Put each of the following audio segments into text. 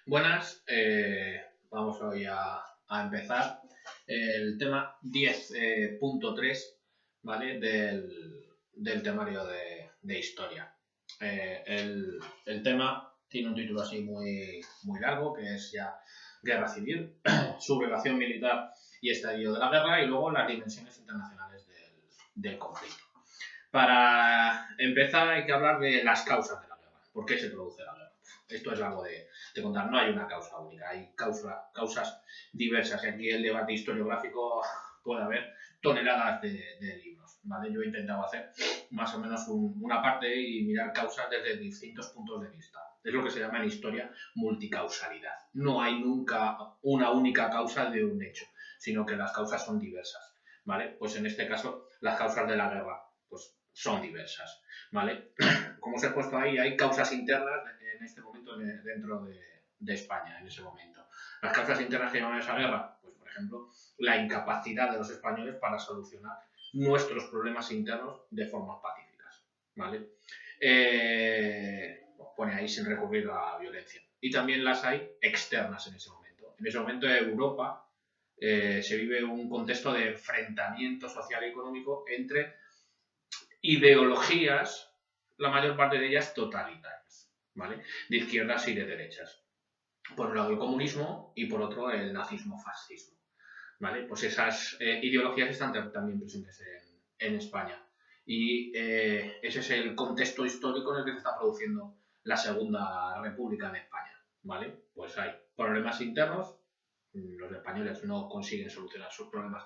Buenas, vamos hoy a empezar el tema 10.3, ¿vale? Del temario de historia. El tema tiene un título así muy largo, que es ya Guerra Civil, sublevación militar y estallido de la guerra, y luego las dimensiones internacionales del conflicto. Para empezar hay que hablar de las causas de la guerra. ¿Por qué se produce la guerra? Esto es algo de contar. No hay una causa única, hay causas diversas. Y aquí el debate historiográfico puede haber toneladas de libros. ¿Vale? Yo he intentado hacer más o menos una parte y mirar causas desde distintos puntos de vista. Es lo que se llama en historia multicausalidad. No hay nunca una única causa de un hecho, sino que las causas son diversas. ¿Vale? Pues en este caso, las causas de la guerra pues son diversas, ¿vale? Como os he puesto ahí, hay causas internas en este momento dentro de España, en ese momento. Las causas internas que llevan a esa guerra, pues por ejemplo, la incapacidad de los españoles para solucionar nuestros problemas internos de formas pacíficas, ¿vale? Pone ahí sin recurrir a la violencia. Y también las hay externas en ese momento. En ese momento Europa se vive un contexto de enfrentamiento social y económico entre ideologías, la mayor parte de ellas totalitarias, ¿vale? De izquierdas y de derechas. Por un lado el comunismo y por otro el nazismo-fascismo, ¿vale? Pues esas ideologías están también presentes en España. Y ese es el contexto histórico en el que se está produciendo la Segunda República en España, ¿vale? Pues hay problemas internos, los españoles no consiguen solucionar sus problemas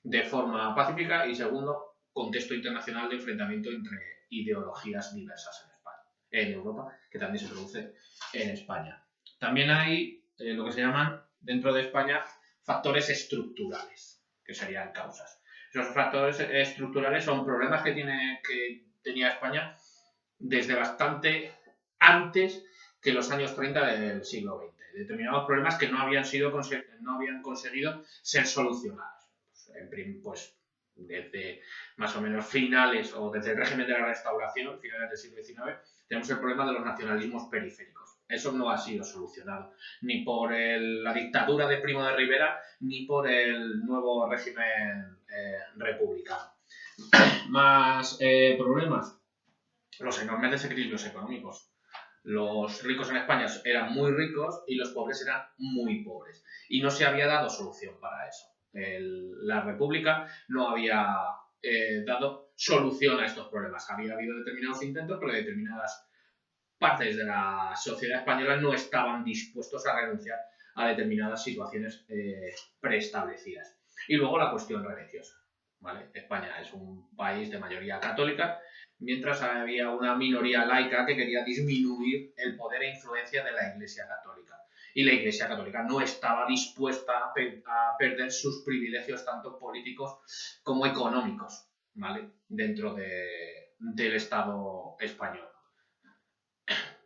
de forma pacífica, y segundo, contexto internacional de enfrentamiento entre ideologías diversas en España, en Europa, que también se produce en España. También hay lo que se llaman, dentro de España, factores estructurales, que serían causas. Esos factores estructurales son problemas que tenía España desde bastante antes que los años 30 del siglo XX. Determinados problemas que no habían conseguido ser solucionados. Pues desde más o menos finales o desde el régimen de la Restauración, finales del siglo XIX, tenemos el problema de los nacionalismos periféricos. Eso no ha sido solucionado ni por la dictadura de Primo de Rivera ni por el nuevo régimen republicano. Más problemas, los enormes desequilibrios económicos. Los ricos en España eran muy ricos y los pobres eran muy pobres. Y no se había dado solución para eso. La República no había dado solución a estos problemas. Había habido determinados intentos, pero determinadas partes de la sociedad española no estaban dispuestos a renunciar a determinadas situaciones preestablecidas. Y luego la cuestión religiosa, ¿vale? España es un país de mayoría católica, mientras había una minoría laica que quería disminuir el poder e influencia de la Iglesia Católica. Y la Iglesia Católica no estaba dispuesta a perder sus privilegios tanto políticos como económicos, ¿vale? Dentro del Estado español.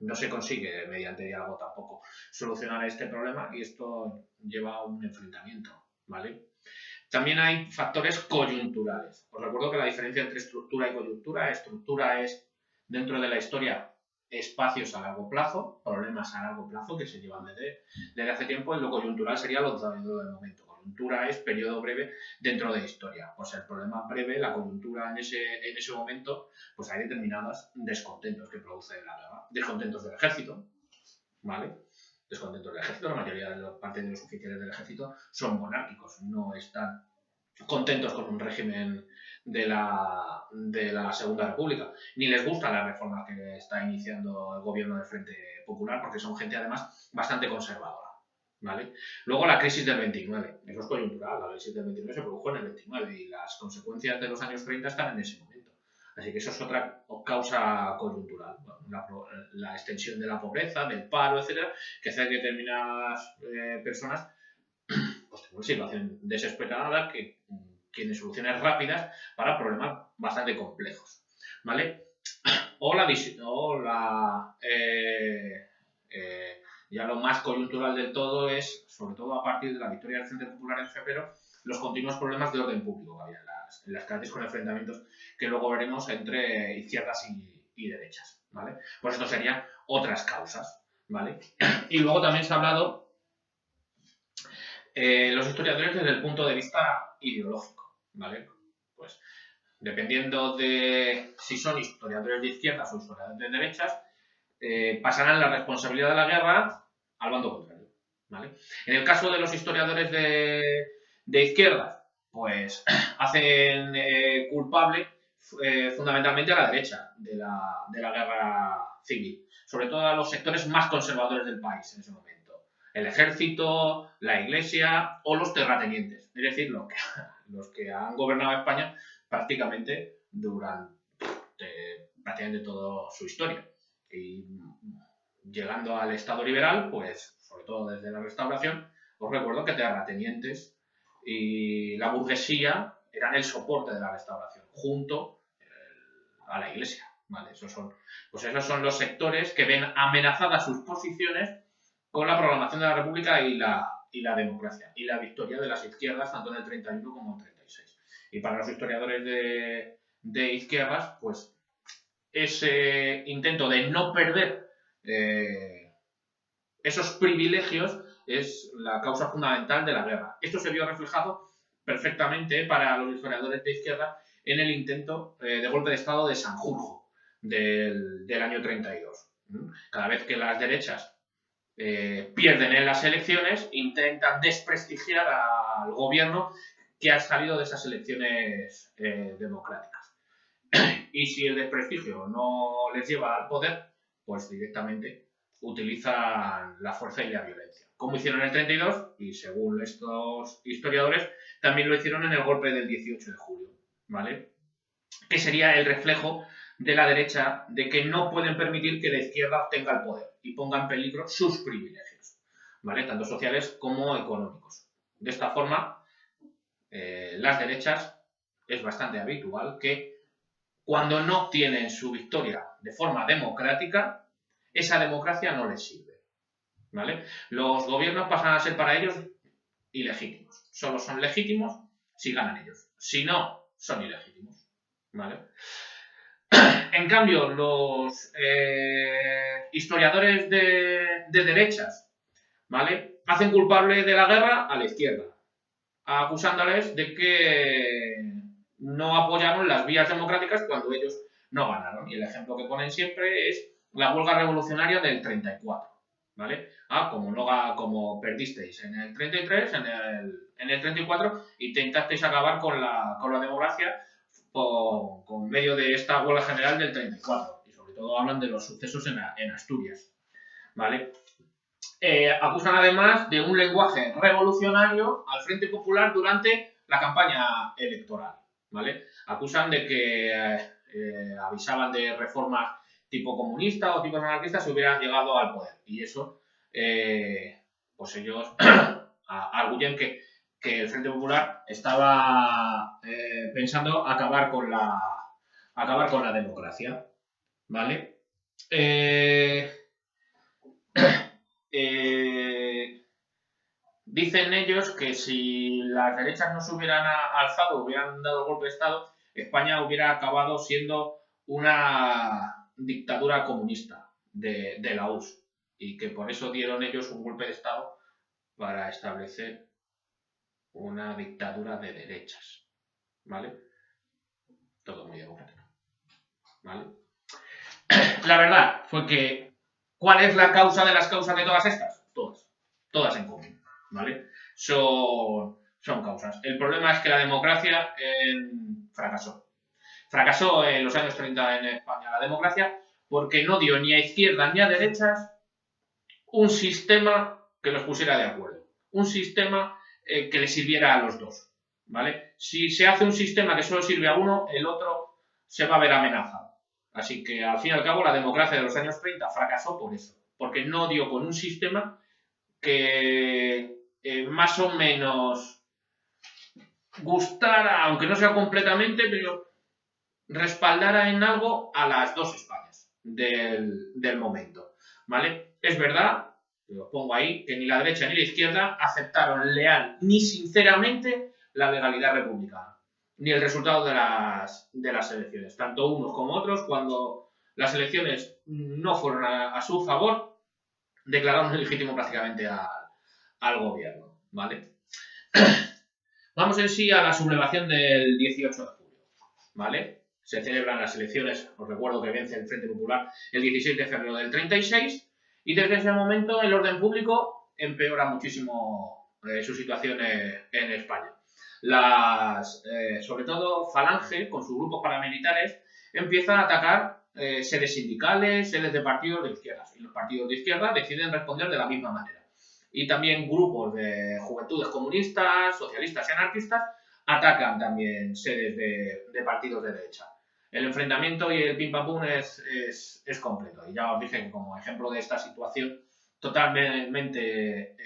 No se consigue mediante diálogo tampoco solucionar este problema, y esto lleva a un enfrentamiento, ¿vale? También hay factores coyunturales. Os recuerdo que la diferencia entre estructura es, dentro de la historia, espacios a largo plazo, problemas a largo plazo que se llevan desde hace tiempo, y lo coyuntural sería lo del momento. Coyuntura es periodo breve dentro de historia. Pues el problema breve, la coyuntura en ese momento, pues hay determinados descontentos que produce la guerra. Descontentos del ejército, ¿vale? Descontentos del ejército, la mayoría de parte de los oficiales del ejército son monárquicos, no están contentos con un régimen de la Segunda República, ni les gustan las reformas que está iniciando el gobierno del Frente Popular, porque son gente además bastante conservadora, ¿vale? Luego la crisis del 29, eso es coyuntural, la crisis del 29 se produjo en el 29 y las consecuencias de los años 30 están en ese momento. Así que eso es otra causa coyuntural, la extensión de la pobreza, del paro, etcétera, que hace que determinadas personas pues tengan una situación desesperada que tiene soluciones rápidas para problemas bastante complejos, ¿vale? Ya lo más coyuntural del todo es, sobre todo a partir de la victoria del Frente Popular en febrero, los continuos problemas de orden público que había en las calles, con enfrentamientos que luego veremos entre izquierdas y derechas, ¿vale? Pues esto serían otras causas, ¿vale? Y luego también se ha hablado los historiadores desde el punto de vista ideológico, ¿vale? Pues dependiendo de si son historiadores de izquierdas o historiadores de derechas, pasarán la responsabilidad de la guerra al bando contrario, ¿vale? En el caso de los historiadores de izquierdas, pues hacen culpable fundamentalmente a la derecha de la guerra civil, sobre todo a los sectores más conservadores del país en ese momento. El ejército, la iglesia o los terratenientes, es decir, los que han gobernado España prácticamente durante prácticamente toda su historia. Y llegando al Estado liberal, pues sobre todo desde la Restauración, os recuerdo que terratenientes y la burguesía eran el soporte de la Restauración, junto a la Iglesia. ¿Vale? Esos son los sectores que ven amenazadas sus posiciones con la proclamación de la República y la democracia, y la victoria de las izquierdas tanto en el 31 como en el 36. Y para los historiadores de izquierdas, pues ese intento de no perder esos privilegios es la causa fundamental de la guerra. Esto se vio reflejado perfectamente para los historiadores de izquierda en el intento de golpe de Estado de Sanjurjo del año 32. Cada vez que las derechas pierden en las elecciones, intentan desprestigiar al gobierno que ha salido de esas elecciones democráticas. Y si el desprestigio no les lleva al poder, pues directamente utilizan la fuerza y la violencia. Como hicieron en el 32, y según estos historiadores, también lo hicieron en el golpe del 18 de julio, ¿vale? Que sería el reflejo de la derecha de que no pueden permitir que la izquierda obtenga el poder y ponga en peligro sus privilegios, ¿vale? Tanto sociales como económicos. De esta forma, las derechas es bastante habitual que cuando no obtienen su victoria de forma democrática, esa democracia no les sirve, ¿vale? Los gobiernos pasan a ser para ellos ilegítimos. Solo son legítimos si ganan ellos. Si no, son ilegítimos, ¿vale? En cambio, los historiadores de derechas, ¿vale? Hacen culpable de la guerra a la izquierda, acusándoles de que no apoyaron las vías democráticas cuando ellos no ganaron. Y el ejemplo que ponen siempre es la huelga revolucionaria del 34, ¿vale? Como perdisteis en el 33, en el 34 intentasteis acabar con la democracia con medio de esta huelga general del 34. Y sobre todo hablan de los sucesos en Asturias, ¿vale? Acusan además de un lenguaje revolucionario al Frente Popular durante la campaña electoral, ¿vale? Acusan de que avisaban de reformas tipo comunista o tipo anarquista si hubieran llegado al poder. Y eso, pues ellos arguyen que el Frente Popular estaba pensando acabar con la democracia, ¿vale? Dicen ellos que si las derechas no se hubieran alzado, hubieran dado el golpe de Estado, España hubiera acabado siendo una dictadura comunista de la URSS y que por eso dieron ellos un golpe de Estado para establecer una dictadura de derechas, ¿vale? Todo muy democrático, ¿vale? La verdad fue que, ¿cuál es la causa de las causas de todas estas? Todas en común, ¿vale? Son causas. El problema es que la democracia fracasó. Fracasó en los años 30 en España la democracia porque no dio ni a izquierdas ni a derechas un sistema que los pusiera de acuerdo. Un sistema que le sirviera a los dos, ¿vale? Si se hace un sistema que solo sirve a uno, el otro se va a ver amenazado. Así que, al fin y al cabo, la democracia de los años 30 fracasó por eso, porque no dio con un sistema que más o menos gustara, aunque no sea completamente, pero respaldara en algo a las dos Españas del momento, ¿vale? Es verdad, lo pongo ahí, que ni la derecha ni la izquierda aceptaron leal ni sinceramente la legalidad republicana, ni el resultado de las elecciones, tanto unos como otros, cuando las elecciones no fueron a su favor, declararon ilegítimo prácticamente al gobierno, ¿vale? Vamos en sí a la sublevación del 18 de julio, ¿vale? Se celebran las elecciones, os recuerdo que vence el Frente Popular el 16 de febrero del 36, y desde ese momento el orden público empeora muchísimo su situación en España. Sobre todo Falange, con sus grupos paramilitares, empieza a atacar sedes sindicales, sedes de partidos de izquierdas, y los partidos de izquierda deciden responder de la misma manera. Y también grupos de juventudes comunistas, socialistas y anarquistas atacan también sedes de partidos de derecha. El enfrentamiento y el pim pam pum es completo. Y ya os dije que como ejemplo de esta situación totalmente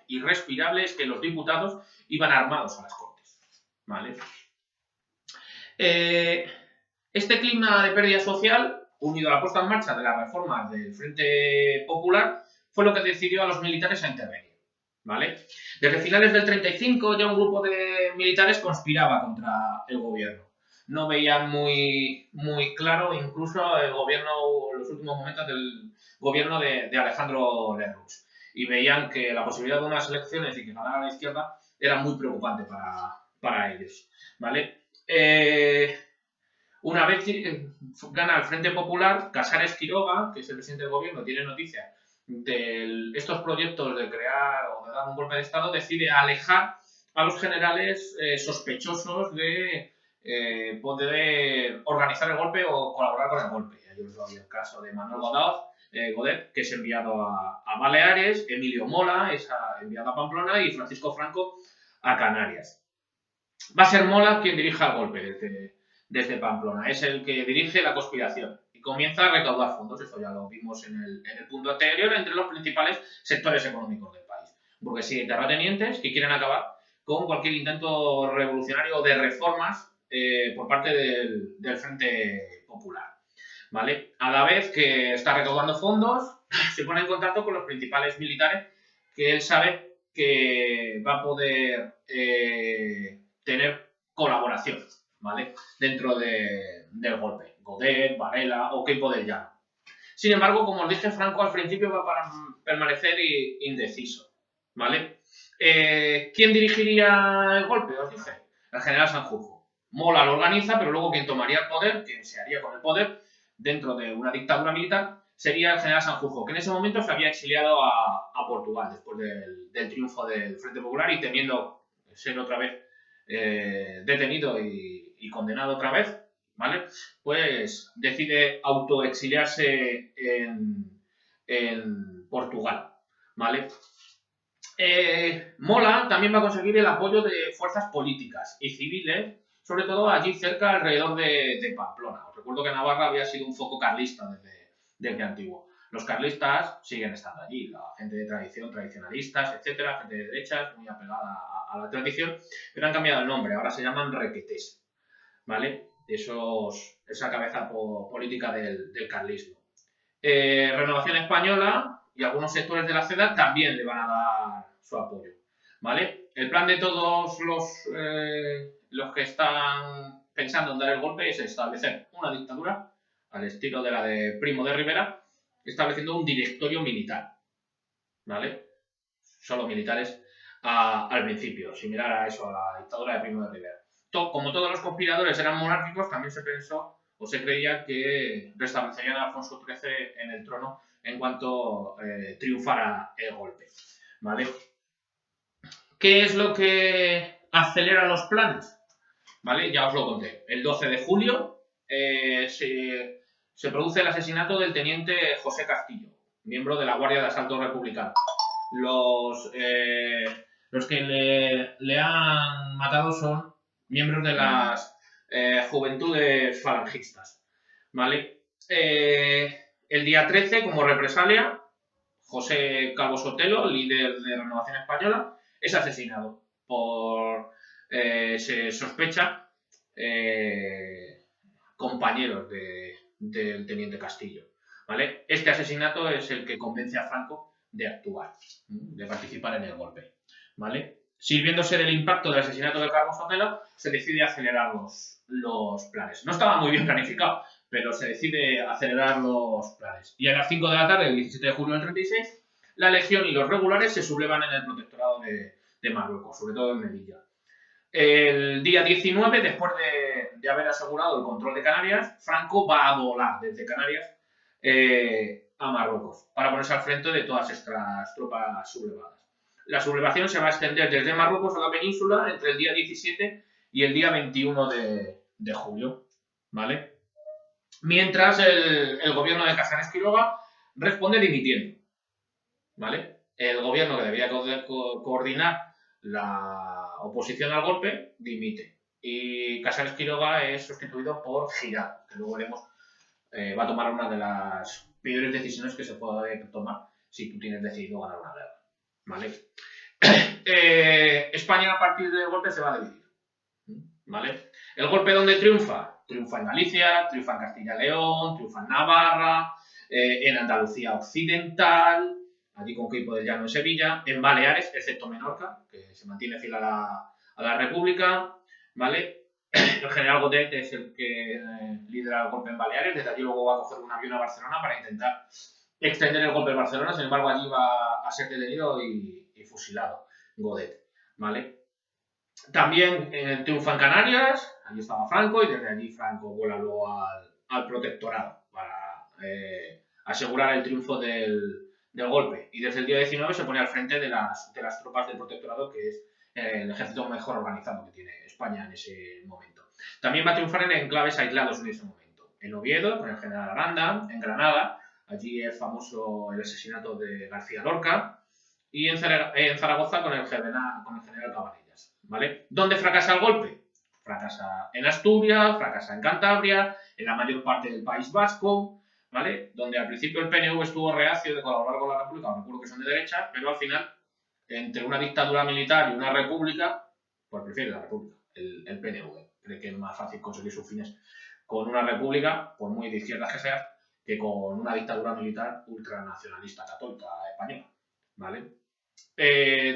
irrespirable es que los diputados iban armados a las Cortes, ¿vale? Este clima de pérdida social, unido a la puesta en marcha de las reformas del Frente Popular, fue lo que decidió a los militares a intervenir, ¿vale? Desde finales del 35 ya un grupo de militares conspiraba contra el gobierno. No veían muy claro incluso el gobierno, los últimos momentos del gobierno de Alejandro Lerroux. Y veían que la posibilidad de unas elecciones y que ganara la izquierda era muy preocupante para ellos, ¿vale? Una vez gana el Frente Popular, Casares Quiroga, que es el presidente del gobierno, tiene noticia de estos proyectos de crear o de dar un golpe de Estado, decide alejar a los generales sospechosos de poder organizar el golpe o colaborar con el golpe. Yo os doy el caso de Manuel Godet, que es enviado a Baleares, Emilio Mola es enviado a Pamplona y Francisco Franco a Canarias. Va a ser Mola quien dirija el golpe desde Pamplona. Es el que dirige la conspiración y comienza a recaudar fondos. Esto ya lo vimos en el punto anterior, entre los principales sectores económicos del país. Burguesía y terratenientes que quieren acabar con cualquier intento revolucionario de reformas por parte del Frente Popular, ¿vale? A la vez que está recaudando fondos, se pone en contacto con los principales militares que él sabe que va a poder tener colaboración, ¿vale? Dentro del golpe. Godet, Varela o Queipo del Llano. Sin embargo, como os dije, Franco al principio va a permanecer indeciso, ¿vale? ¿Quién dirigiría el golpe? Os dije, el general Sanjurjo. Mola lo organiza, pero luego quien tomaría el poder, quien se haría con el poder dentro de una dictadura militar, sería el general Sanjurjo, que en ese momento se había exiliado a Portugal después del triunfo del Frente Popular y temiendo ser otra vez detenido y condenado otra vez, ¿vale? Pues decide autoexiliarse en Portugal, ¿vale? Mola también va a conseguir el apoyo de fuerzas políticas y civiles, sobre todo allí cerca, alrededor de Pamplona. Os recuerdo que Navarra había sido un foco carlista desde antiguo. Los carlistas siguen estando allí, la gente de tradición, tradicionalistas, etcétera, gente de derechas, muy apegada a la tradición, pero han cambiado el nombre, ahora se llaman requetés, ¿vale? Esa cabeza política del carlismo. Renovación Española y algunos sectores de la CEDA también le van a dar su apoyo, ¿vale? El plan de todos los que están pensando en dar el golpe es establecer una dictadura al estilo de la de Primo de Rivera, estableciendo un directorio militar, ¿vale? Solo militares al principio, similar a eso, a la dictadura de Primo de Rivera. Como todos los conspiradores eran monárquicos, también se pensó o se creía que restablecerían a Alfonso XIII en el trono en cuanto triunfara el golpe, ¿vale? ¿Qué es lo que acelera los planes? ¿Vale? Ya os lo conté. El 12 de julio se produce el asesinato del teniente José Castillo, miembro de la Guardia de Asalto Republicana. Los que le han matado son miembros de las juventudes falangistas, ¿vale? El día 13, como represalia, José Calvo Sotelo, líder de Renovación Española, es asesinado se sospecha, compañeros del teniente Castillo, ¿vale? Este asesinato es el que convence a Franco de actuar, de participar en el golpe, ¿vale? Sirviéndose del impacto del asesinato de Calvo Sotelo, se decide acelerar los planes. No estaba muy bien planificado, pero se decide acelerar los planes. Y a las 5 de la tarde, el 17 de julio del 36, la legión y los regulares se sublevan en el protectorado de Marruecos, sobre todo en Melilla. El día 19, después de haber asegurado el control de Canarias, Franco va a volar desde Canarias a Marruecos para ponerse al frente de todas estas tropas sublevadas. La sublevación se va a extender desde Marruecos a la península entre el día 17 y el día 21 de julio, ¿vale? Mientras el gobierno de Casares Quiroga responde dimitiendo, ¿vale? El gobierno que debía coordinar la oposición al golpe dimite y Casares Quiroga es sustituido por Giral, que luego veremos va a tomar una de las peores decisiones que se puede tomar si tú tienes decidido ganar una guerra, ¿vale? España a partir del golpe se va a dividir, ¿vale? El golpe donde triunfa en Galicia, triunfa en Castilla y León, triunfa en Navarra, en Andalucía Occidental, allí con Queipo del Llano en Sevilla, en Baleares, excepto Menorca, que se mantiene fiel a la República, ¿vale? El general Godet es el que lidera el golpe en Baleares, desde allí luego va a coger un avión a Barcelona para intentar extender el golpe en Barcelona, sin embargo allí va a ser detenido y fusilado Godet, ¿vale? También triunfa en Canarias, allí estaba Franco y desde allí Franco vuela luego al protectorado para asegurar el triunfo del golpe. Y desde el día 19 se pone al frente de las tropas del protectorado, que es el ejército mejor organizado que tiene España en ese momento. También va a triunfar en enclaves aislados en ese momento. En Oviedo, con el general Aranda, en Granada, allí es famoso el asesinato de García Lorca, y en Zaragoza con el general Cabanillas, ¿vale? ¿Dónde fracasa el golpe? Fracasa en Asturias, fracasa en Cantabria, en la mayor parte del País Vasco, ¿vale? Donde al principio el PNV estuvo reacio de colaborar con la República, recuerdo que son de derecha, pero al final, entre una dictadura militar y una república, pues prefiere la república, el PNV. Cree que es más fácil conseguir sus fines con una república, por muy de izquierda que sea, que con una dictadura militar ultranacionalista católica española, ¿vale?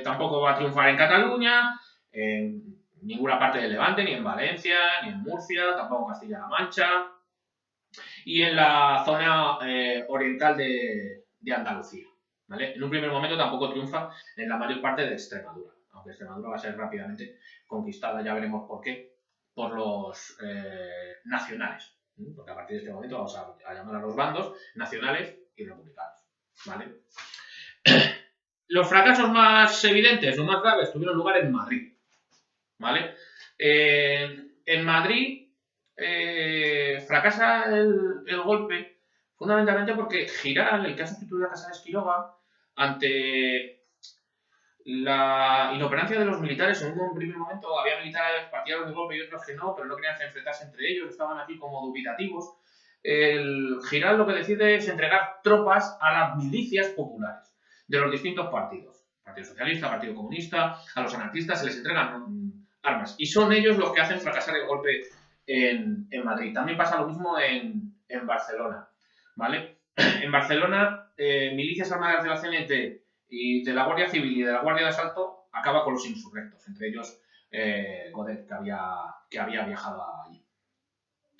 Tampoco va a triunfar en Cataluña, en ninguna parte del Levante, ni en Valencia, ni en Murcia, tampoco en Castilla-La Mancha, y en la zona oriental de Andalucía, ¿vale? En un primer momento tampoco triunfa en la mayor parte de Extremadura, aunque Extremadura va a ser rápidamente conquistada, ya veremos por qué, por los nacionales, porque a partir de este momento vamos a llamar a los bandos nacionales y republicanos, ¿vale? Los fracasos más evidentes o más graves tuvieron lugar en Madrid, ¿vale? En Madrid fracasa el golpe fundamentalmente porque Giral, el que ha sustituido a Casares Quiroga, ante la inoperancia de los militares, en un primer momento había militares partidarios del golpe y otros que no, pero no querían enfrentarse entre ellos, estaban aquí como dubitativos. El Giral lo que decide es entregar tropas a las milicias populares de los distintos partidos. Partido Socialista, Partido Comunista, a los anarquistas se les entregan armas. Y son ellos los que hacen fracasar el golpe en Madrid. También pasa lo mismo en Barcelona, ¿vale? En Barcelona, milicias armadas de la CNT y de la Guardia Civil y de la Guardia de Asalto acaba con los insurrectos, entre ellos Godet, que había viajado allí.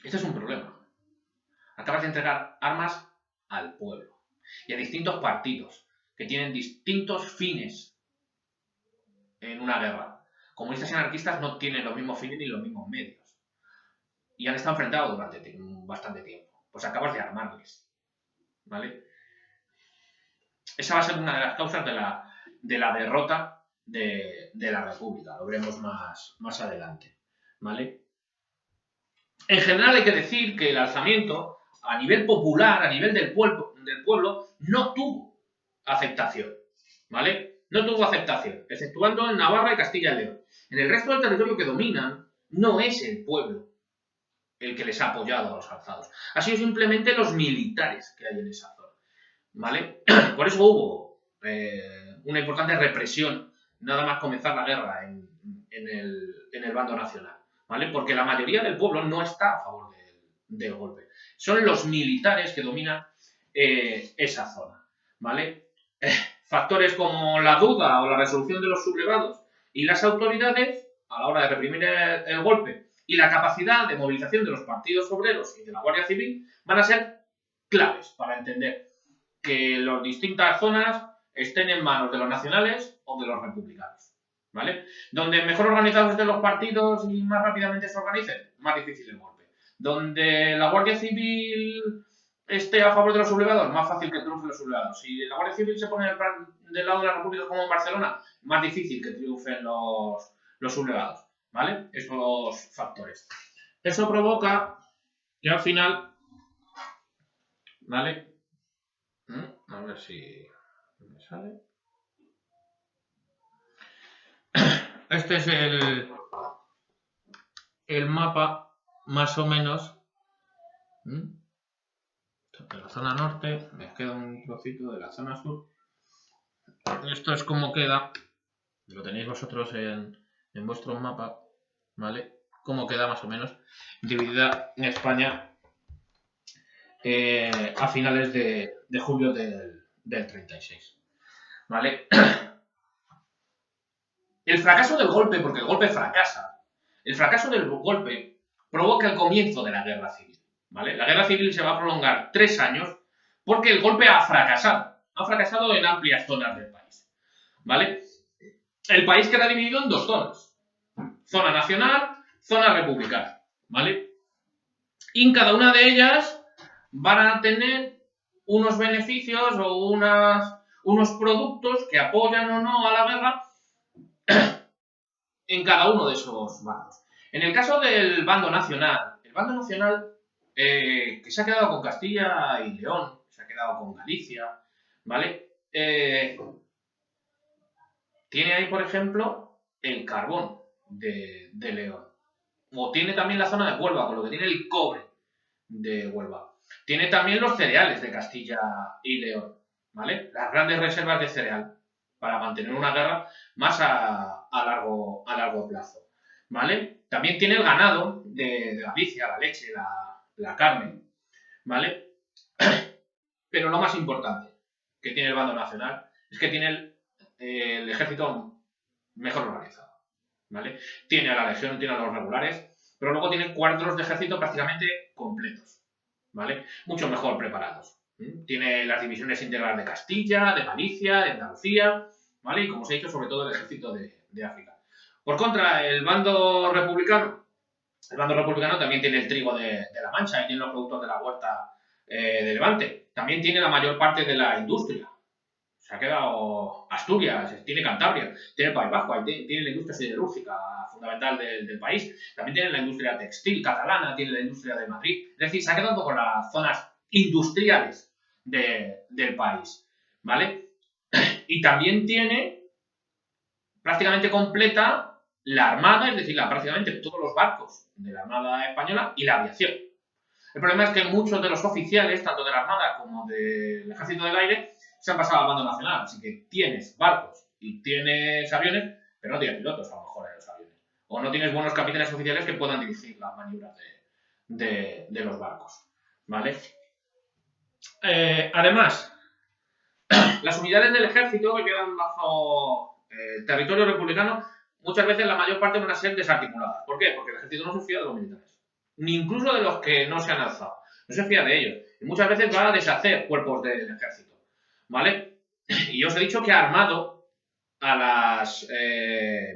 Este es un problema. Acabas de entregar armas al pueblo y a distintos partidos que tienen distintos fines en una guerra. Comunistas y anarquistas no tienen los mismos fines ni los mismos medios y han estado enfrentados durante bastante tiempo. Pues acabas de armarles, ¿vale? Esa va a ser una de las causas de la derrota de la República. Lo veremos más adelante, ¿vale? En general hay que decir que el alzamiento a nivel popular, a nivel del pueblo, no tuvo aceptación, ¿vale? No tuvo aceptación, exceptuando en Navarra y Castilla y León. En el resto del territorio que dominan, no es el pueblo el que les ha apoyado a los alzados. Ha sido simplemente los militares que hay en esa zona, ¿vale? Por eso hubo una importante represión, nada más comenzar la guerra en el bando nacional, ¿vale? Porque la mayoría del pueblo no está a favor del golpe. Son los militares que dominan esa zona, ¿vale? Factores como la duda o la resolución de los sublevados y las autoridades a la hora de reprimir el golpe y la capacidad de movilización de los partidos obreros y de la Guardia Civil van a ser claves para entender que las distintas zonas estén en manos de los nacionales o de los republicanos, ¿vale? Donde mejor organizados estén los partidos y más rápidamente se organicen, más difícil el golpe. Donde la Guardia Civil esté a favor de los sublevados, más fácil que triunfen los sublevados. Si la Guardia Civil se pone del lado de la República como en Barcelona, más difícil que triunfen los sublevados, ¿vale? Esos factores. Eso provoca que al final, ¿vale? A ver si me sale. Este es el mapa, más o menos, de la zona norte. Me queda un trocito de la zona sur. Esto es como queda, lo tenéis vosotros en vuestro mapa, ¿vale? Cómo queda más o menos dividida en España a finales de julio del 36, ¿vale? El fracaso del golpe, porque el golpe fracasa, el fracaso del golpe provoca el comienzo de la guerra civil, ¿vale? La guerra civil se va a prolongar 3 años porque el golpe ha fracasado en amplias zonas del país, ¿vale? El país queda dividido en 2 zonas, zona nacional, zona republicana, ¿vale? Y en cada una de ellas van a tener unos beneficios o unos productos que apoyan o no a la guerra en cada uno de esos bandos. En el caso del bando nacional, el bando nacional que se ha quedado con Castilla y León, se ha quedado con Galicia, ¿vale? Tiene ahí, por ejemplo, el carbón de León. O tiene también la zona de Huelva, con lo que tiene el cobre de Huelva. Tiene también los cereales de Castilla y León, ¿vale? Las grandes reservas de cereal para mantener una guerra más a largo plazo, ¿vale? También tiene el ganado de Galicia, la leche, la carne, ¿vale? Pero lo más importante que tiene el bando nacional es que tiene el ejército mejor organizado, ¿vale? Tiene a la legión, tiene a los regulares, pero luego tiene cuadros de ejército prácticamente completos, ¿vale? Mucho mejor preparados. Tiene las divisiones integrales de Castilla, de Galicia, de Andalucía, ¿vale? Y como os he dicho, sobre todo el ejército de África. Por contra, el bando republicano también tiene el trigo de la Mancha y tiene los productos de la huerta de Levante. También tiene la mayor parte de la industria. Se ha quedado Asturias, tiene Cantabria, tiene el País Vasco, tiene la industria siderúrgica fundamental del país, también tiene la industria textil catalana, tiene la industria de Madrid. Es decir, se ha quedado con las zonas industriales del país, ¿vale? Y también tiene prácticamente completa la armada, es decir, prácticamente todos los barcos de la Armada Española y la aviación. El problema es que muchos de los oficiales, tanto de la Armada como del Ejército del Aire, se han pasado al bando nacional, así que tienes barcos y tienes aviones, pero no tienes pilotos a lo mejor en los aviones. O no tienes buenos capitanes oficiales que puedan dirigir las maniobras de los barcos, ¿vale? Además, las unidades del ejército que quedan bajo territorio republicano, muchas veces la mayor parte van a ser desarticuladas. ¿Por qué? Porque el ejército no se fía de los militares, ni incluso de los que no se han alzado. No se fía de ellos. Y muchas veces va a deshacer cuerpos del ejército, ¿vale? Y os he dicho que ha armado a las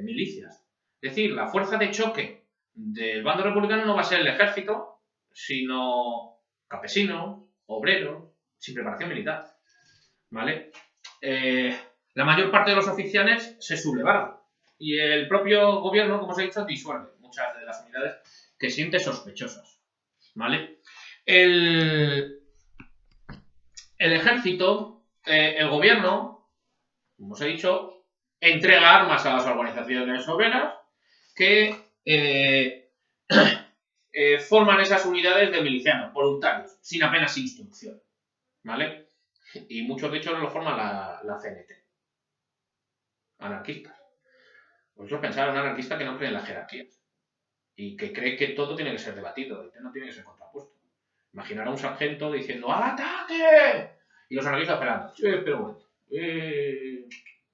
milicias. Es decir, la fuerza de choque del bando republicano no va a ser el ejército, sino campesinos, obreros, sin preparación militar, ¿vale? La mayor parte de los oficiales se sublevaron y el propio gobierno, como os he dicho, disuelve muchas de las unidades que siente sospechosas, ¿vale? El ejército, el gobierno, como os he dicho, entrega armas a las organizaciones obreras que forman esas unidades de milicianos, voluntarios, sin apenas instrucción, ¿vale? Y muchos de hecho lo forman la CNT. Anarquistas. Vosotros pensar en un anarquista que no cree en las jerarquías y que cree que todo tiene que ser debatido y que no tiene que ser contrapuesto. Imaginar a un sargento diciendo ¡al ataque! Y los anarquistas esperando. Pero bueno.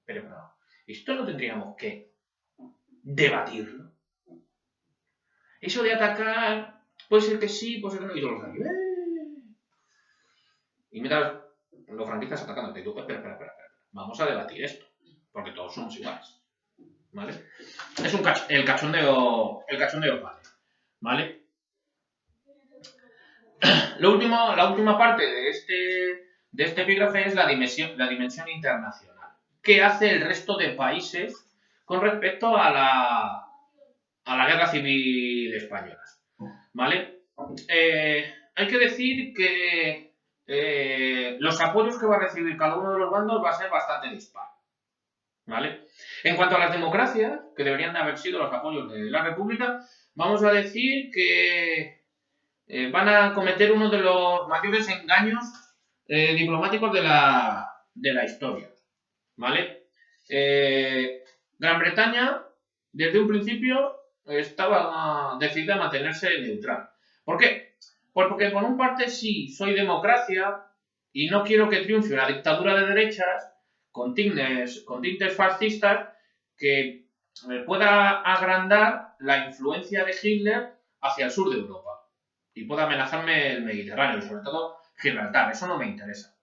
Pero no. Esto no tendríamos que debatirlo. Eso de atacar puede ser que sí, puede ser que no. Y todos los aquí. Y mientras los franquistas atacándote. Y tú, espera. vamos a debatir esto, porque todos somos iguales, ¿vale? Es el cachondeo padre, ¿vale? La última parte de este epígrafe es la dimensión internacional. ¿Qué hace el resto de países con respecto a la guerra civil española? ¿Vale? Hay que decir que los apoyos que va a recibir cada uno de los bandos va a ser bastante dispar, ¿vale? En cuanto a las democracias, que deberían de haber sido los apoyos de la República, vamos a decir que van a cometer uno de los mayores engaños diplomáticos de la historia, ¿vale? Gran Bretaña, desde un principio, estaba decidida a mantenerse neutral. ¿Por qué? Pues porque por un parte sí, soy democracia y no quiero que triunfe una dictadura de derechas con tintes fascistas que pueda agrandar la influencia de Hitler hacia el sur de Europa y pueda amenazarme el Mediterráneo y sobre todo Gibraltar. Eso no me interesa.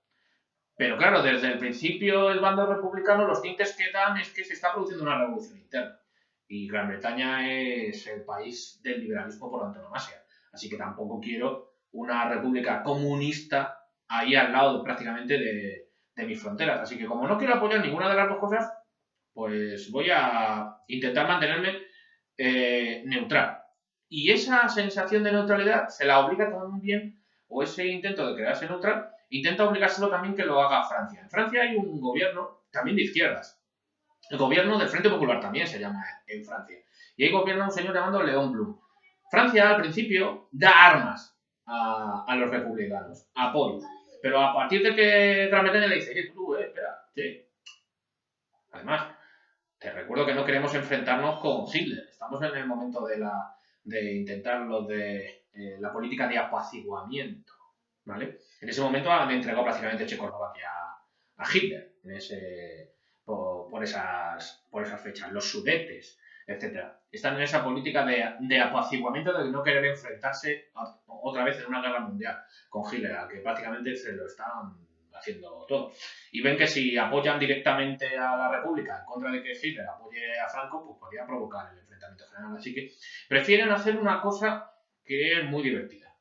Pero claro, desde el principio el bando republicano los tintes que dan es que se está produciendo una revolución interna. Y Gran Bretaña es el país del liberalismo por antonomasia. Así que tampoco quiero una república comunista ahí al lado prácticamente de mis fronteras. Así que como no quiero apoyar ninguna de las dos cosas, pues voy a intentar mantenerme neutral. Y esa sensación de neutralidad se la obliga también, o ese intento de quedarse neutral, intenta obligárselo también que lo haga Francia. En Francia hay un gobierno también de izquierdas. El gobierno del Frente Popular también se llama en Francia. Y ahí gobierna un señor llamado Léon Blum. Francia al principio da armas a los republicanos, apoyo. Pero a partir de que Gran Bretaña le dice, tú, espera, sí. Además, te recuerdo que no queremos enfrentarnos con Hitler. Estamos en el momento de intentar la política de apaciguamiento, ¿vale? En ese momento han entregado prácticamente Checoslovaquia a Hitler, por esas fechas, los Sudetes, etc. Están en esa política de apaciguamiento, de no querer enfrentarse otra vez en una guerra mundial con Hitler, al que prácticamente se lo están haciendo todo. Y ven que si apoyan directamente a la República en contra de que Hitler apoye a Franco, pues podría provocar el enfrentamiento general. Así que prefieren hacer una cosa que es muy divertida,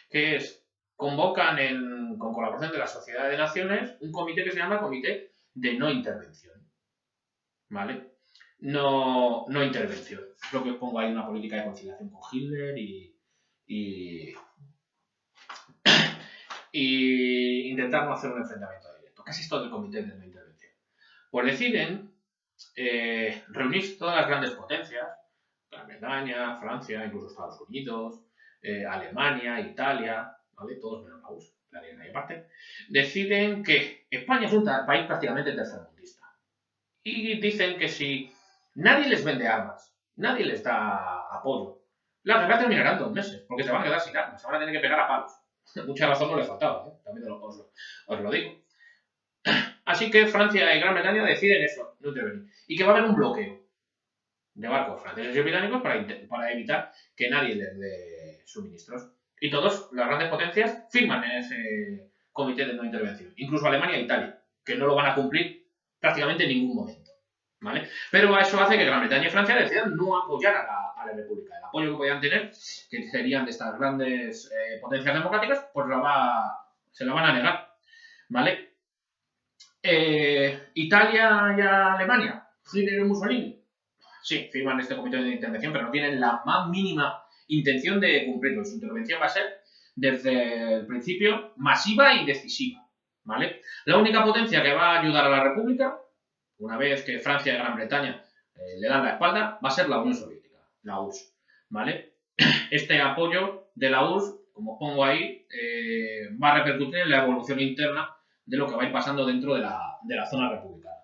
que es convocan con colaboración de la Sociedad de Naciones un comité que se llama Comité de No Intervención, ¿vale? No intervención. Creo que pongo ahí una política de conciliación con Hitler y intentar no hacer un enfrentamiento directo. Casi es todo el comité de no intervención. Pues deciden reunir todas las grandes potencias, Gran Bretaña, Francia, incluso Estados Unidos, Alemania, Italia, ¿vale? Todos menos la USA, la de nadie aparte, deciden que España es un país prácticamente tercermundista. Y dicen que si nadie les vende armas, nadie les da apoyo, la guerra terminará en 2 meses, porque se van a quedar sin armas, se van a tener que pegar a palos. Mucha razón no les faltaba, también os lo digo. Así que Francia y Gran Bretaña deciden eso, no intervenir. Y que va a haber un bloqueo de barcos franceses y británicos para evitar que nadie les dé suministros. Y todas las grandes potencias firman en ese comité de no intervención. Incluso Alemania e Italia, que no lo van a cumplir prácticamente en ningún momento, ¿vale? Pero eso hace que Gran Bretaña y Francia decidan no apoyar a la República. El apoyo que podían tener, que serían de estas grandes potencias democráticas, pues se la van a negar, ¿vale? Italia y Alemania, Hitler y Mussolini, sí, firman este comité de intervención, pero no tienen la más mínima intención de cumplirlo. Su intervención va a ser, desde el principio, masiva y decisiva, ¿vale? La única potencia que va a ayudar a la República, una vez que Francia y Gran Bretaña le dan la espalda, va a ser la Unión Soviética, la URSS, ¿vale? Este apoyo de la URSS, como pongo ahí, va a repercutir en la evolución interna de lo que va a ir pasando dentro de la zona republicana.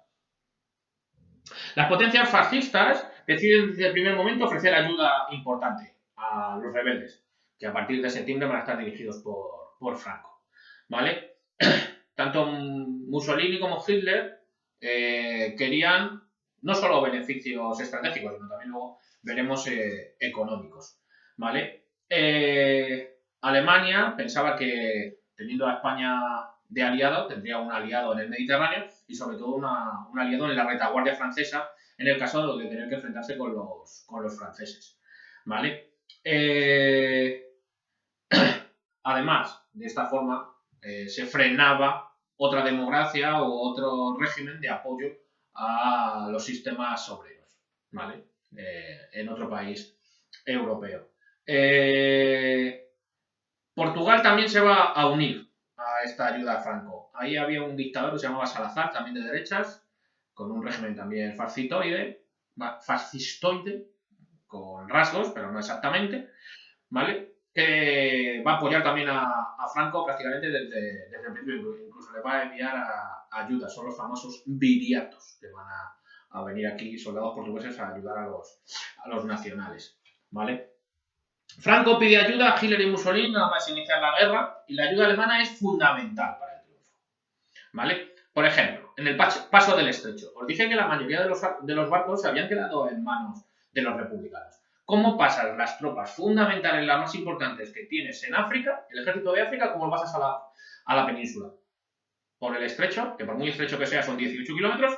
Las potencias fascistas deciden desde el primer momento ofrecer ayuda importante a los rebeldes, que a partir de septiembre van a estar dirigidos por Franco, ¿vale? Tanto Mussolini como Hitler querían no solo beneficios estratégicos, sino también luego veremos económicos, ¿vale? Alemania pensaba que, teniendo a España de aliado, tendría un aliado en el Mediterráneo y sobre todo un aliado en la retaguardia francesa en el caso de tener que enfrentarse con los franceses, ¿vale? Además, de esta forma, se frenaba otra democracia o otro régimen de apoyo a los sistemas obreros, ¿vale? En otro país europeo. Portugal también se va a unir a esta ayuda a Franco. Ahí había un dictador que se llamaba Salazar, también de derechas, con un régimen también fascistoide, con rasgos, pero no exactamente, ¿vale? Que va a apoyar también a Franco prácticamente desde el principio, incluso le va a enviar ayuda, son los famosos viriatos, que van a venir aquí soldados portugueses a ayudar a los nacionales, ¿vale? Franco pide ayuda a Hitler y Mussolini nada más iniciar la guerra y la ayuda alemana es fundamental para el triunfo, ¿vale? Por ejemplo, en el paso del Estrecho, os dije que la mayoría de los barcos se habían quedado en manos de los republicanos. ¿Cómo pasan las tropas fundamentales, las más importantes que tienes en África, el ejército de África, cómo lo pasas a la península? Por el estrecho, que por muy estrecho que sea son 18 kilómetros,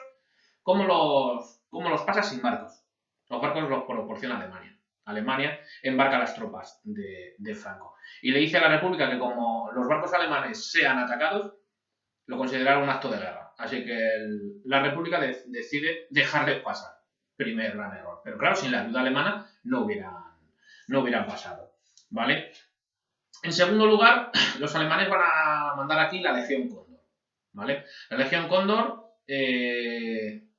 ¿cómo los pasas sin barcos? Los barcos los proporciona Alemania. Alemania embarca las tropas de Franco. Y le dice a la República que como los barcos alemanes sean atacados, lo consideraron un acto de guerra. Así que la República decide dejarles pasar. Primer gran error. Pero claro, sin la ayuda alemana no hubieran pasado, ¿vale? En segundo lugar, los alemanes van a mandar aquí la Legión Cóndor, ¿vale? La Legión Cóndor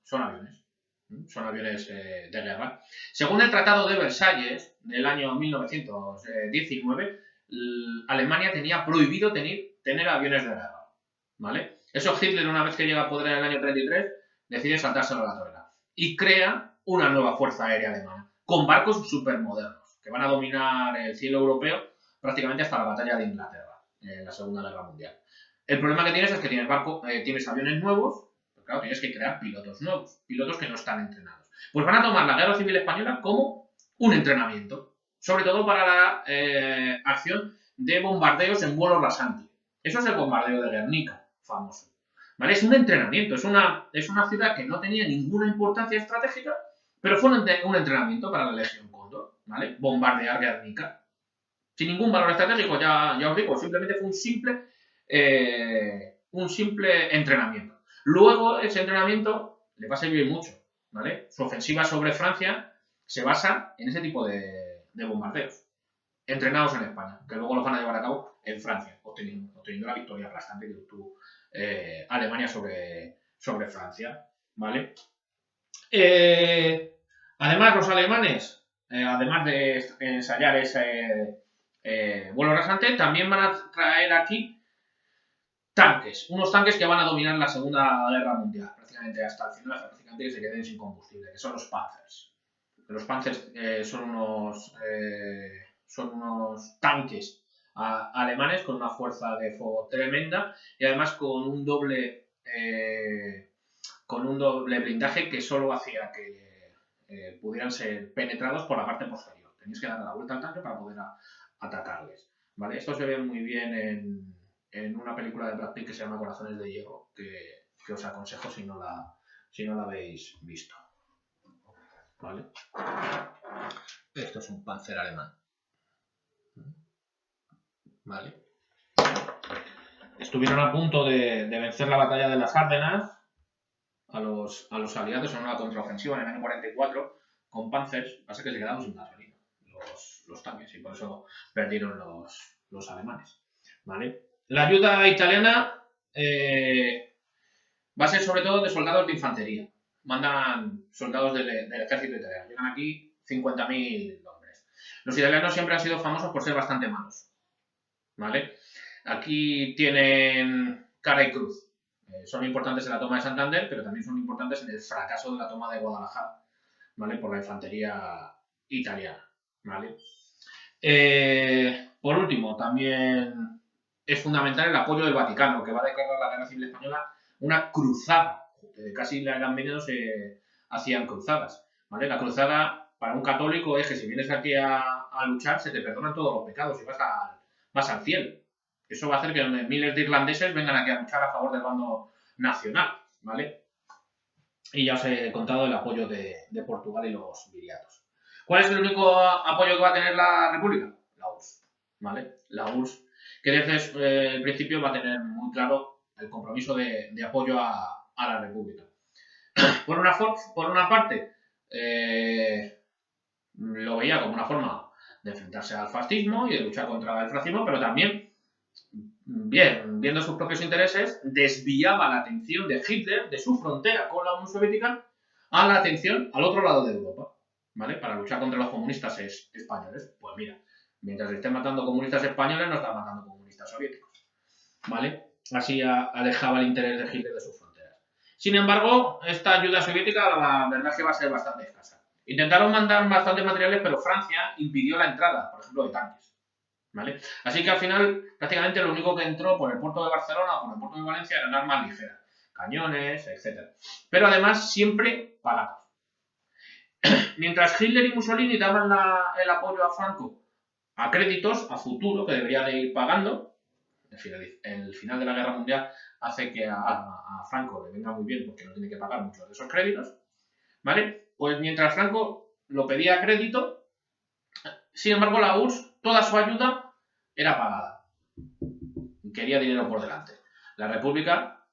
son aviones de guerra. Según el Tratado de Versalles del año 1919, Alemania tenía prohibido tener aviones de guerra, ¿vale? Eso Hitler, una vez que llega a poder en el año 33, decide saltárselo a la torera y crea una nueva fuerza aérea alemana con barcos supermodernos que van a dominar el cielo europeo prácticamente hasta la batalla de Inglaterra en la Segunda Guerra Mundial. El problema que tienes es que tienes aviones nuevos, pero claro, tienes que crear pilotos nuevos, pilotos que no están entrenados. Pues van a tomar la Guerra Civil Española como un entrenamiento, sobre todo para la acción de bombardeos en vuelo rasante. Eso es el bombardeo de Guernica, famoso. ¿Vale? Es un entrenamiento, es una ciudad que no tenía ninguna importancia estratégica, pero fue un entrenamiento para la Legión Cóndor, ¿vale? Bombardear Guernica. Sin ningún valor estratégico, ya os digo, simplemente fue un simple entrenamiento. Luego, ese entrenamiento le va a servir mucho, ¿vale? Su ofensiva sobre Francia se basa en ese tipo de bombardeos, entrenados en España, que luego los van a llevar a cabo en Francia, obteniendo la victoria aplastante que obtuvo Alemania sobre Francia, ¿vale? Además, los alemanes, además de ensayar ese vuelo rasante, también van a traer aquí tanques, unos tanques que van a dominar la Segunda Guerra Mundial, prácticamente hasta el final, prácticamente que se queden sin combustible, que son los Panzers. Los Panzers son unos tanques alemanes con una fuerza de fuego tremenda y además con un doble blindaje que solo hacía que pudieran ser penetrados por la parte posterior. Tenéis que dar la vuelta al tanque para poder atacarles, ¿vale? Esto se ve muy bien en una película de Brad Pitt que se llama Corazones de Hierro, que os aconsejo si no la habéis visto, ¿vale? Esto es un Panzer alemán, ¿vale? Estuvieron a punto de vencer la batalla de las Ardenas a los aliados en una contraofensiva en el año 44 con Panzers, pasa que se quedaron sin gasolina los tanques y por eso perdieron los alemanes, ¿vale? La ayuda italiana va a ser sobre todo de soldados de infantería. Mandan soldados del ejército italiano. Llegan aquí 50.000 hombres. Los italianos siempre han sido famosos por ser bastante malos, ¿vale? Aquí tienen cara y cruz. Son importantes en la toma de Santander, pero también son importantes en el fracaso de la toma de Guadalajara, ¿vale? Por la infantería italiana, ¿vale? Por último, también es fundamental el apoyo del Vaticano, que va a declarar la Guerra Civil Española una cruzada. Casi en la Edad Media se hacían cruzadas, ¿vale? La cruzada para un católico es que si vienes aquí a luchar se te perdonan todos los pecados y vas al cielo, Eso va a hacer que miles de irlandeses vengan aquí a luchar a favor del bando nacional, ¿vale? Y ya os he contado el apoyo de Portugal y los viriatos. ¿Cuál es el único apoyo que va a tener la República? La URSS, ¿vale? La URSS, que desde el principio va a tener muy claro el compromiso de apoyo a la República. Por una parte, lo veía como una forma de enfrentarse al fascismo y de luchar contra el fascismo, pero también, bien, viendo sus propios intereses, desviaba la atención de Hitler de su frontera con la Unión Soviética a la atención al otro lado de Europa, ¿vale? Para luchar contra los comunistas españoles. Pues mira, mientras estén matando comunistas españoles, no están matando comunistas soviéticos, ¿vale? Así alejaba el interés de Hitler de sus fronteras. Sin embargo, esta ayuda soviética, la verdad es que va a ser bastante escasa. Intentaron mandar bastantes materiales, pero Francia impidió la entrada, por ejemplo, de tanques, ¿vale? Así que al final, prácticamente lo único que entró por el puerto de Barcelona o por el puerto de Valencia eran armas ligeras, cañones, etc. Pero además siempre pagados. Mientras Hitler y Mussolini daban el apoyo a Franco a créditos, a futuro, que debería de ir pagando, el final de la Guerra Mundial hace que a Franco le venga muy bien porque no tiene que pagar muchos de esos créditos, ¿vale? Pues mientras Franco lo pedía a crédito, sin embargo la URSS, toda su ayuda era pagada. Quería dinero por delante. La República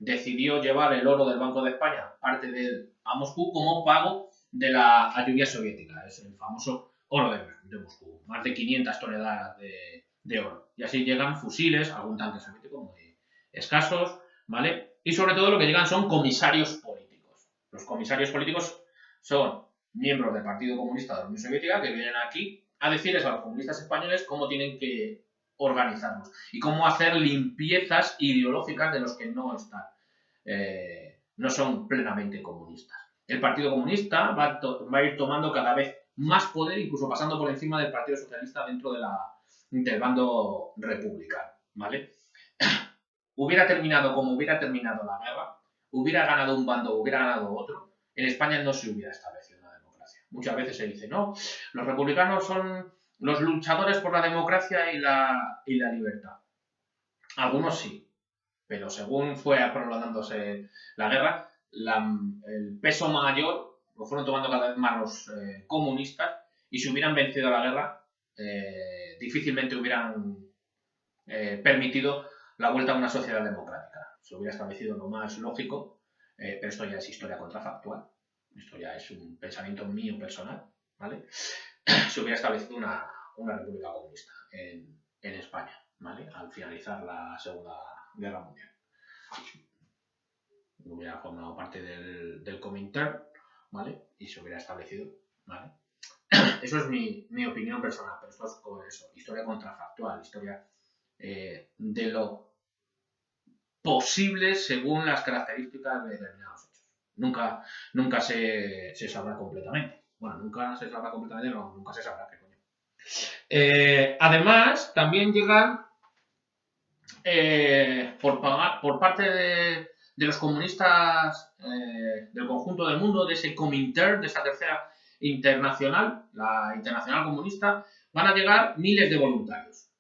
decidió llevar el oro del Banco de España, parte de él, a Moscú como pago de la ayuda soviética. Es el famoso oro de Moscú. Más de 500 toneladas de oro. Y así llegan fusiles, algún tanque soviético muy escasos, ¿vale? Y sobre todo lo que llegan son comisarios políticos. Los comisarios políticos son miembros del Partido Comunista de la Unión Soviética que vienen aquí a decirles a los comunistas españoles cómo tienen que organizarnos y cómo hacer limpiezas ideológicas de los que no están, no son plenamente comunistas. El Partido Comunista va a ir tomando cada vez más poder, incluso pasando por encima del Partido Socialista dentro del bando republicano, ¿vale? Hubiera terminado como hubiera terminado la guerra, hubiera ganado un bando o hubiera ganado otro, en España no se hubiera establecido una democracia. Muchas veces se dice, no, los republicanos son los luchadores por la democracia y la libertad. Algunos sí, pero según fue prolongándose la guerra, el peso mayor lo fueron tomando cada vez más los comunistas y si hubieran vencido la guerra, difícilmente hubieran permitido la vuelta a una sociedad democrática. Se hubiera establecido lo más lógico, pero esto ya es historia contrafactual, esto ya es un pensamiento mío personal, ¿vale? Se hubiera establecido una república comunista en España, ¿vale? Al finalizar la Segunda Guerra Mundial. Hubiera formado parte del Comintern, ¿vale? Y se hubiera establecido, ¿vale? Eso es mi opinión personal, pero esto es como eso, historia contrafactual, historia de lo posible según las características de determinados hechos. Nunca se sabrá completamente. Bueno, nunca se sabrá completamente, no, nunca se sabrá qué coño. Además, también llegan por parte de los comunistas del conjunto del mundo, de ese Comintern, de esa tercera internacional, la internacional comunista, van a llegar miles de voluntarios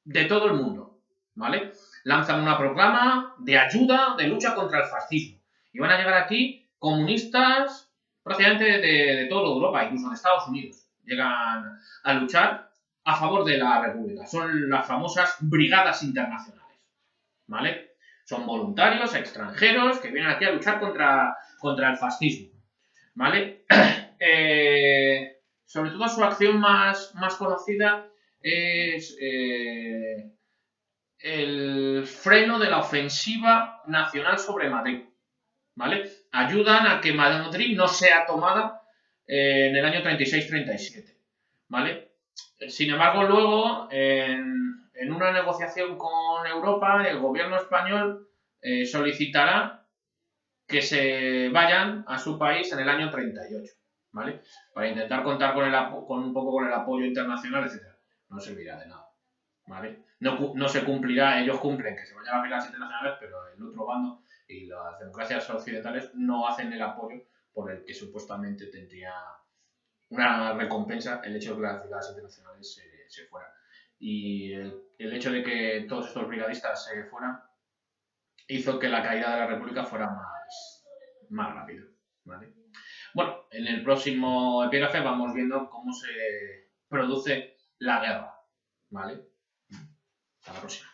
de todo el mundo, ¿vale? Lanzan una proclama de ayuda, de lucha contra el fascismo. Y van a llegar aquí comunistas prácticamente de toda Europa, incluso de Estados Unidos. Llegan a luchar a favor de la República. Son las famosas brigadas internacionales, ¿vale? Son voluntarios extranjeros que vienen aquí a luchar contra el fascismo, ¿vale? Sobre todo su acción más conocida es el freno de la ofensiva nacional sobre Madrid, ¿vale? Ayudan a que Madrid no sea tomada en el año 36-37, ¿vale? Sin embargo, luego, en una negociación con Europa, el gobierno español solicitará que se vayan a su país en el año 38, ¿vale? Para intentar contar con un poco con el apoyo internacional, etc. No servirá de nada, ¿vale? No se cumplirá, ellos cumplen que se vayan a las reglas internacionales, pero el otro bando y las democracias occidentales no hacen el apoyo por el que supuestamente tendría una recompensa el hecho de que las reglas internacionales se fueran. y el hecho de que todos estos brigadistas se fueran hizo que la caída de la República fuera más rápido, ¿vale? Bueno, en el próximo epígrafe vamos viendo cómo se produce la guerra, ¿vale? Hasta la próxima.